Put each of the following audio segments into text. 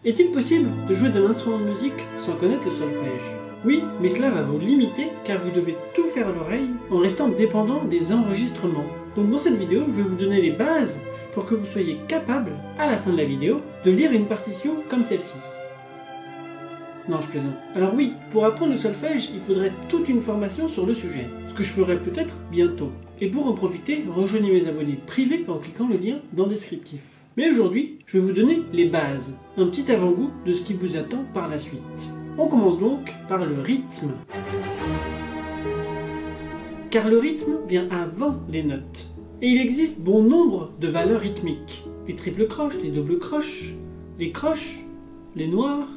Est-il possible de jouer d'un instrument de musique sans connaître le solfège? Oui, mais cela va vous limiter car vous devez tout faire à l'oreille en restant dépendant des enregistrements. Donc dans cette vidéo, je vais vous donner les bases pour que vous soyez capable, à la fin de la vidéo, de lire une partition comme celle-ci. Non, je plaisante. Alors oui, pour apprendre le solfège, il faudrait toute une formation sur le sujet, ce que je ferai peut-être bientôt. Et pour en profiter, rejoignez mes abonnés privés en cliquant le lien dans le descriptif. Mais aujourd'hui, je vais vous donner les bases, un petit avant-goût de ce qui vous attend par la suite. On commence donc par le rythme. Car le rythme vient avant les notes. Et il existe bon nombre de valeurs rythmiques. Les triples croches, les doubles croches, les noires,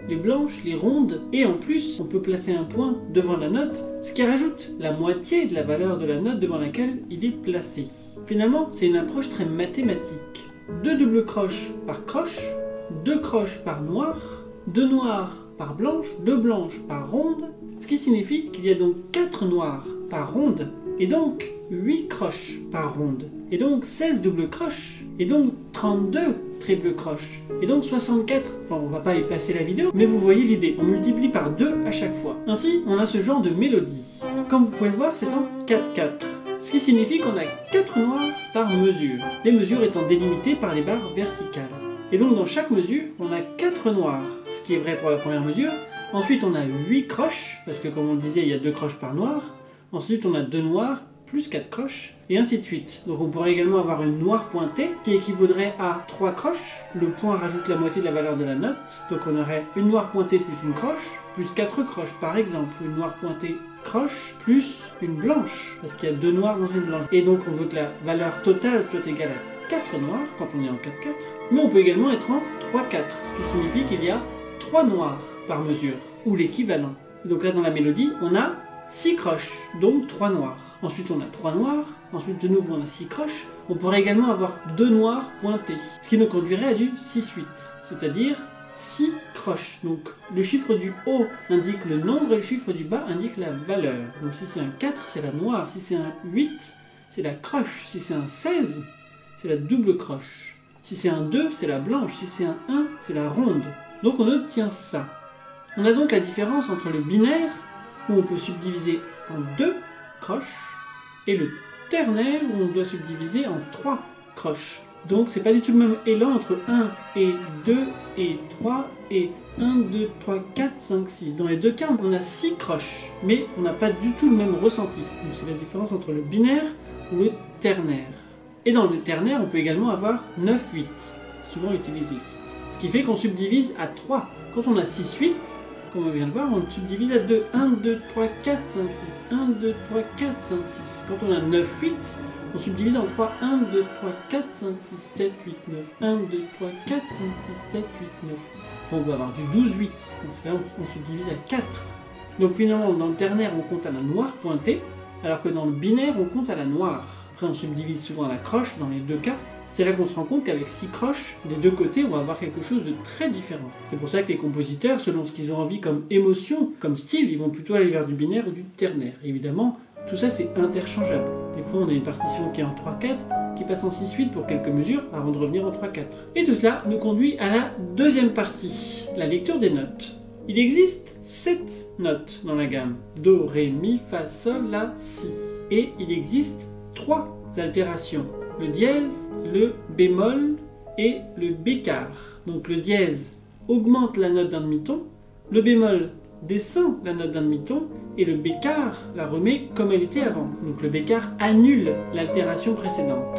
les blanches, les rondes, et en plus, on peut placer un point devant la note, ce qui rajoute la moitié de la valeur de la note devant laquelle il est placé. Finalement, c'est une approche très mathématique. 2 doubles croches par croche, 2 croches par noir, 2 noirs par blanche, 2 blanches par ronde, ce qui signifie qu'il y a donc 4 noirs par ronde, et donc 8 croches par ronde, et donc 16 doubles croches, et donc 32 triples croches, et donc 64, enfin on va pas y passer la vidéo, mais vous voyez l'idée, on multiplie par 2 à chaque fois. Ainsi, on a ce genre de mélodie. Comme vous pouvez le voir, c'est en 4-4, ce qui signifie qu'on a 4 noirs par mesure, les mesures étant délimitées par les barres verticales. Et donc dans chaque mesure, on a 4 noirs, ce qui est vrai pour la première mesure. Ensuite on a 8 croches, parce que comme on le disait, il y a 2 croches par noir. Ensuite on a 2 noirs, plus 4 croches, et ainsi de suite. Donc on pourrait également avoir une noire pointée, qui équivaudrait à 3 croches. Le point rajoute la moitié de la valeur de la note. Donc on aurait une noire pointée plus une croche, plus 4 croches par exemple. Une noire pointée croche, plus une blanche, parce qu'il y a 2 noirs dans une blanche. Et donc on veut que la valeur totale soit égale à 4 noirs, quand on est en 4-4. Mais on peut également être en 3-4, ce qui signifie qu'il y a 3 noirs par mesure, ou l'équivalent. Donc là dans la mélodie, on a 6 croches, donc 3 noirs. Ensuite on a 3 noirs, ensuite de nouveau on a 6 croches. On pourrait également avoir 2 noirs pointés, ce qui nous conduirait à du 6-8, c'est-à-dire 6 croches. Donc le chiffre du haut indique le nombre et le chiffre du bas indique la valeur. Donc si c'est un 4, c'est la noire, si c'est un 8, c'est la croche, si c'est un 16, c'est la double croche. Si c'est un 2, c'est la blanche, si c'est un 1, c'est la ronde. Donc on obtient ça. On a donc la différence entre le binaire, où on peut subdiviser en 2 croches, et le ternaire, où on doit subdiviser en 3 croches. Donc c'est pas du tout le même élan entre 1 et 2 et 3 et 1, 2, 3, 4, 5, 6. Dans les deux cas, on a 6 croches, mais on n'a pas du tout le même ressenti. Donc c'est la différence entre le binaire ou le ternaire. Et dans le ternaire, on peut également avoir 9-8, souvent utilisé. Ce qui fait qu'on subdivise à 3. Quand on a 6-8, comme on vient de voir, on subdivise à 2. 1, 2, 3, 4, 5, 6. 1, 2, 3, 4, 5, 6. Quand on a 9-8, on subdivise en 3. 1, 2, 3, 4, 5, 6, 7, 8, 9. 1, 2, 3, 4, 5, 6, 7, 8, 9. Après, on peut avoir du 12-8. Là, on subdivise à 4. Donc finalement, dans le ternaire, on compte à la noire pointée, alors que dans le binaire, on compte à la noire. Après, on subdivise souvent à la croche dans les deux cas. C'est là qu'on se rend compte qu'avec 6 croches, des deux côtés, on va avoir quelque chose de très différent. C'est pour ça que les compositeurs, selon ce qu'ils ont envie comme émotion, comme style, ils vont plutôt aller vers du binaire ou du ternaire. Évidemment, tout ça c'est interchangeable. Des fois, on a une partition qui est en 3-4, qui passe en 6-8 pour quelques mesures, avant de revenir en 3-4. Et tout cela nous conduit à la deuxième partie, la lecture des notes. Il existe 7 notes dans la gamme. Do, Ré, Mi, Fa, Sol, La, Si. Et il existe 3 altérations. Le dièse, le bémol et le bécard. Donc le dièse augmente la note d'un demi-ton, le bémol descend la note d'un demi-ton et le bécard la remet comme elle était avant. Donc le bécard annule l'altération précédente.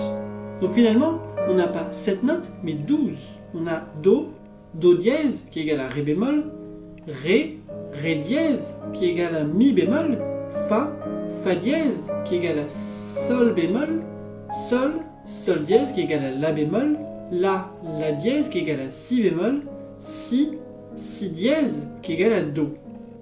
Donc finalement, on n'a pas 7 notes mais 12. On a Do, Do dièse qui est égal à Ré bémol, Ré, Ré dièse qui est égal à Mi bémol, Fa, Fa dièse qui est égal à Sol bémol, Sol, Sol dièse qui est égal à La bémol, La dièse qui est égal à Si bémol, Si, Si dièse qui est égal à Do.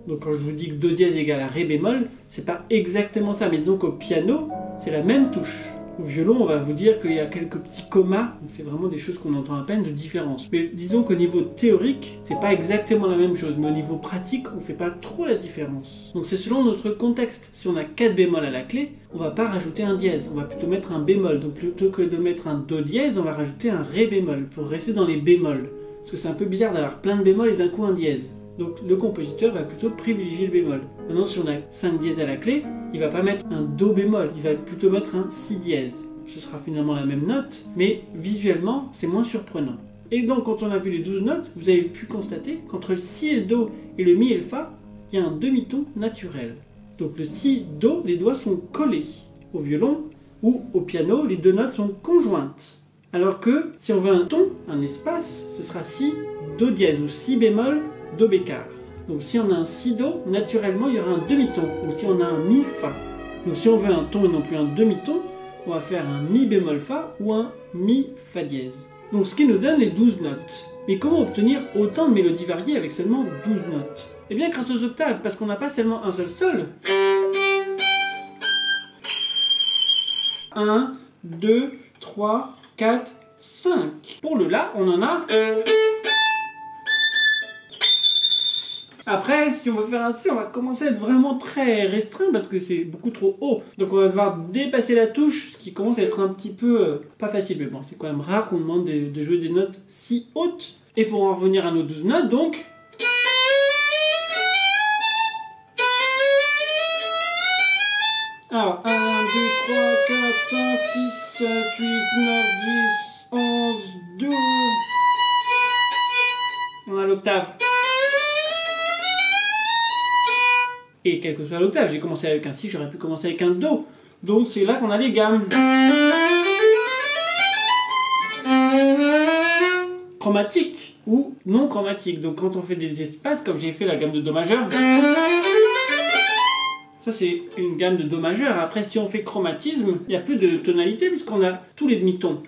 Donc quand je vous dis que Do dièse est égal à Ré bémol, c'est pas exactement ça, mais disons qu'au piano, c'est la même touche. Au violon, on va vous dire qu'il y a quelques petits commas, c'est vraiment des choses qu'on entend à peine de différence. Mais disons qu'au niveau théorique, c'est pas exactement la même chose, mais au niveau pratique, on fait pas trop la différence. Donc c'est selon notre contexte. Si on a 4 bémols à la clé, on va pas rajouter un dièse, on va plutôt mettre un bémol. Donc plutôt que de mettre un Do dièse, on va rajouter un Ré bémol, pour rester dans les bémols. parce que c'est un peu bizarre d'avoir plein de bémols et d'un coup un dièse. Donc le compositeur va plutôt privilégier le bémol. Maintenant, si on a 5 dièses à la clé, il va pas mettre un do bémol, il va plutôt mettre un si dièse. Ce sera finalement la même note, mais visuellement, c'est moins surprenant. Et donc, quand on a vu les 12 notes, vous avez pu constater qu'entre le si et le do et le mi et le fa, il y a un demi-ton naturel. Donc le si, do, les doigts sont collés. Au violon ou au piano, les deux notes sont conjointes. Alors que si on veut un ton, un espace, ce sera si, do dièse ou si bémol, do bécard. Donc si on a un si do, naturellement il y aura un demi-ton. Ou si on a un mi fa. Donc si on veut un ton et non plus un demi-ton, on va faire un mi bémol fa ou un mi fa dièse. Donc ce qui nous donne les 12 notes. Mais comment obtenir autant de mélodies variées avec seulement 12 notes? Eh bien grâce aux octaves, parce qu'on n'a pas seulement un seul sol. 1, 2, 3, 4, 5. Pour le La, on en a... Après, si on veut faire un Si, on va commencer à être vraiment très restreint parce que c'est beaucoup trop haut. Donc on va devoir dépasser la touche, ce qui commence à être un petit peu pas facile. Mais bon, c'est quand même rare qu'on demande de jouer des notes si hautes. Et pour en revenir à nos 12 notes, donc... Alors, 1, 2, 3, 4, 5, 6, 7, 8, 9, 10, 11, 12... On a l'octave. Et quelle que soit l'octave, j'ai commencé avec un Si, j'aurais pu commencer avec un Do. Donc c'est là qu'on a les gammes. Chromatiques ou non chromatiques. Donc quand on fait des espaces, comme j'ai fait la gamme de Do majeur, ça c'est une gamme de Do majeur. Après si on fait chromatisme, il n'y a plus de tonalité puisqu'on a tous les demi-tons.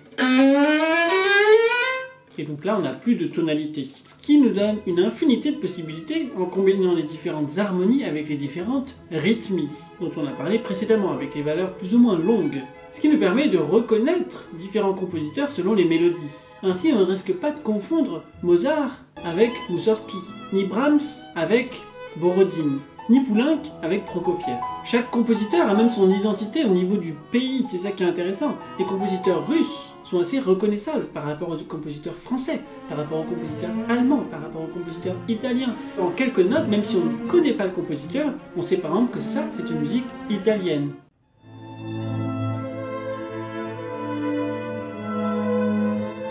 Et donc là, on n'a plus de tonalité. Ce qui nous donne une infinité de possibilités en combinant les différentes harmonies avec les différentes rythmies, dont on a parlé précédemment, avec les valeurs plus ou moins longues. Ce qui nous permet de reconnaître différents compositeurs selon les mélodies. Ainsi, on ne risque pas de confondre Mozart avec Moussorgsky, ni Brahms avec Borodine, ni Poulenc avec Prokofiev. Chaque compositeur a même son identité au niveau du pays, c'est ça qui est intéressant. Les compositeurs russes sont assez reconnaissables par rapport aux compositeurs français, par rapport aux compositeurs allemands, par rapport aux compositeurs italiens. En quelques notes, même si on ne connaît pas le compositeur, on sait par exemple que ça, c'est une musique italienne.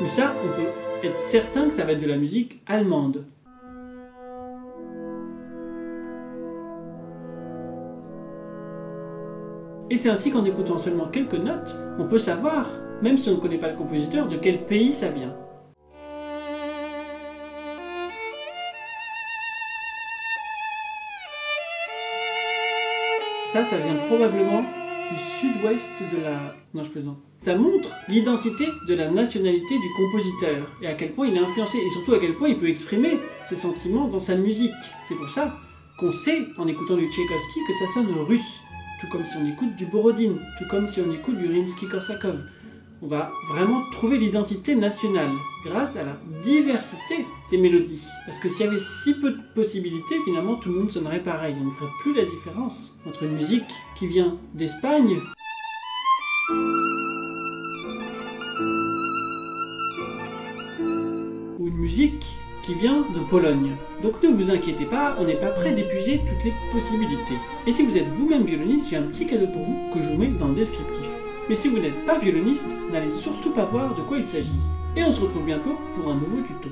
Ou ça, on peut être certain que ça va être de la musique allemande. Et c'est ainsi qu'en écoutant seulement quelques notes, on peut savoir, même si on ne connaît pas le compositeur, de quel pays ça vient. Ça vient probablement du sud-ouest de la... Non, je plaisante. Ça montre l'identité de la nationalité du compositeur, et à quel point il est influencé, et surtout à quel point il peut exprimer ses sentiments dans sa musique. C'est pour ça qu'on sait, en écoutant du Tchaïkovski, que ça sonne russe. Tout comme si on écoute du Borodine, tout comme si on écoute du Rimsky-Korsakov. On va vraiment trouver l'identité nationale grâce à la diversité des mélodies. Parce que s'il y avait si peu de possibilités, finalement tout le monde sonnerait pareil. On ne ferait plus la différence entre une musique qui vient d'Espagne ou une musique qui vient de Pologne. Donc ne vous inquiétez pas, on n'est pas prêt d'épuiser toutes les possibilités. Et si vous êtes vous-même violoniste, j'ai un petit cadeau pour vous que je vous mets dans le descriptif. Mais si vous n'êtes pas violoniste, n'allez surtout pas voir de quoi il s'agit. Et on se retrouve bientôt pour un nouveau tuto.